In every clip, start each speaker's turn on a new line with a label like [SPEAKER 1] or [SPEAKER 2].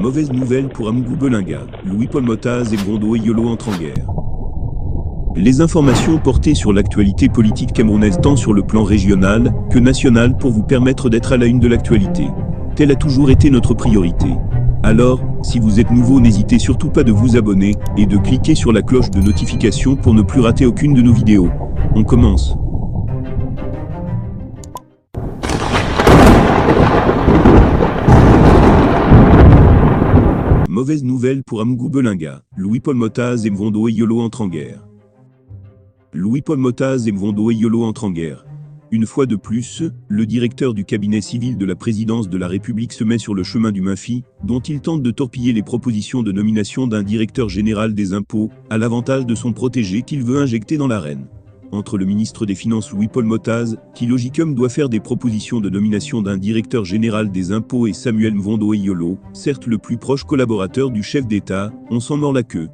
[SPEAKER 1] Mauvaise nouvelle pour Amougou Belinga, Louis-Paul Motaz et Brondo et Yolo entrent en guerre. Les informations portées sur l'actualité politique camerounaise tant sur le plan régional que national pour vous permettre d'être à la une de l'actualité. Telle a toujours été notre priorité. Alors, si vous êtes nouveau, n'hésitez surtout pas de vous abonner et de cliquer sur la cloche de notification pour ne plus rater aucune de nos vidéos. On commence. Mauvaise nouvelle pour Amougou Belinga, Louis-Paul Motaz et Brondo et Yolo entrent en guerre. Louis-Paul Motaz et Brondo et Yolo entrent en guerre. Une fois de plus, le directeur du cabinet civil de la présidence de la République se met sur le chemin du Mafie, dont il tente de torpiller les propositions de nomination d'un directeur général des impôts, à l'avantage de son protégé qu'il veut injecter dans l'arène. Entre le ministre des Finances Louis-Paul Motaz, qui logicum doit faire des propositions de nomination d'un directeur général des impôts, et Samuel Mvondo Eyolo, certes le plus proche collaborateur du chef d'État, on s'en mord la queue.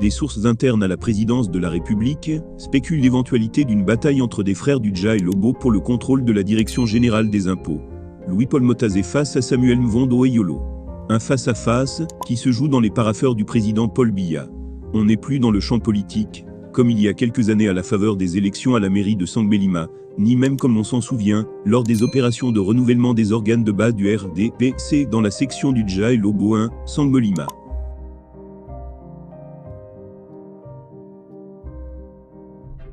[SPEAKER 1] Des sources internes à la présidence de la République spéculent l'éventualité d'une bataille entre des frères Dudja et Lobo pour le contrôle de la direction générale des impôts. Louis-Paul Motaz est face à Samuel Mvondo Eyolo. Un face-à-face qui se joue dans les parapheurs du président Paul Biya. On n'est plus dans le champ politique, comme il y a quelques années à la faveur des élections à la mairie de Sangbélima, ni même comme on s'en souvient, lors des opérations de renouvellement des organes de base du RDPC dans la section Dudja et Lobo 1, Sangbélima.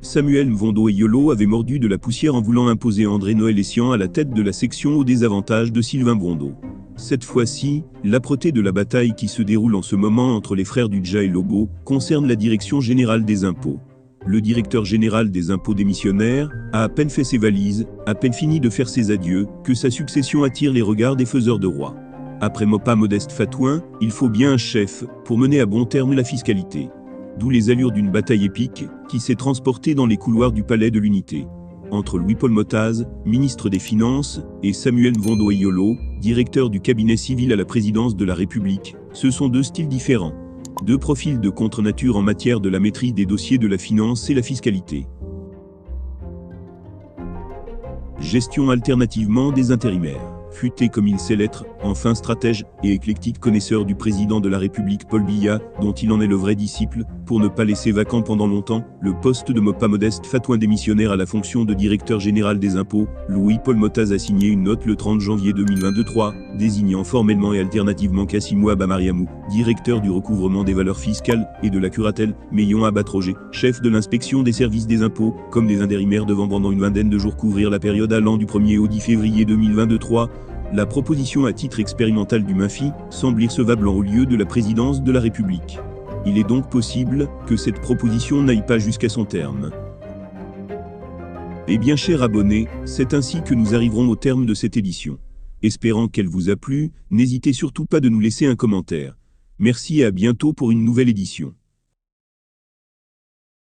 [SPEAKER 1] Samuel Mvondo Eyolo avait mordu de la poussière en voulant imposer André-Noël Essian à la tête de la section au désavantage de Sylvain Brondo. Cette fois-ci, l'âpreté de la bataille qui se déroule en ce moment entre les frères Dudja et Lobo concerne la direction générale des impôts. Le directeur général des impôts démissionnaire a à peine fait ses valises, à peine fini de faire ses adieux, que sa succession attire les regards des faiseurs de roi. Après Mopa Modeste Fatouin, il faut bien un chef pour mener à bon terme la fiscalité. D'où les allures d'une bataille épique qui s'est transportée dans les couloirs du palais de l'Unité. Entre Louis-Paul Motaz, ministre des Finances, et Samuel Mvondo Eyolo, directeur du cabinet civil à la présidence de la République, ce sont deux styles différents. Deux profils de contre-nature en matière de la maîtrise des dossiers de la finance et la fiscalité. Gestion alternativement des intérimaires. Futé comme il sait l'être, enfin stratège et éclectique connaisseur du président de la République Paul Biya, dont il en est le vrai disciple, pour ne pas laisser vacant pendant longtemps le poste de Mopa Modeste Fatouin démissionnaire à la fonction de directeur général des impôts, Louis-Paul Motaz a signé une note le 30 janvier 2023, désignant formellement et alternativement Kassimou Abamariamou, directeur du recouvrement des valeurs fiscales et de la curatelle, Meillon Abatroger, chef de l'inspection des services des impôts, comme des intérimaires devant pendant une vingtaine de jours couvrir la période allant du 1er au 10 février 2023. La proposition à titre expérimental du Mafie semble irrecevable en haut lieu de la présidence de la République. Il est donc possible que cette proposition n'aille pas jusqu'à son terme. Eh bien, chers abonnés, c'est ainsi que nous arriverons au terme de cette édition. Espérant qu'elle vous a plu, n'hésitez surtout pas de nous laisser un commentaire. Merci et à bientôt pour une nouvelle édition.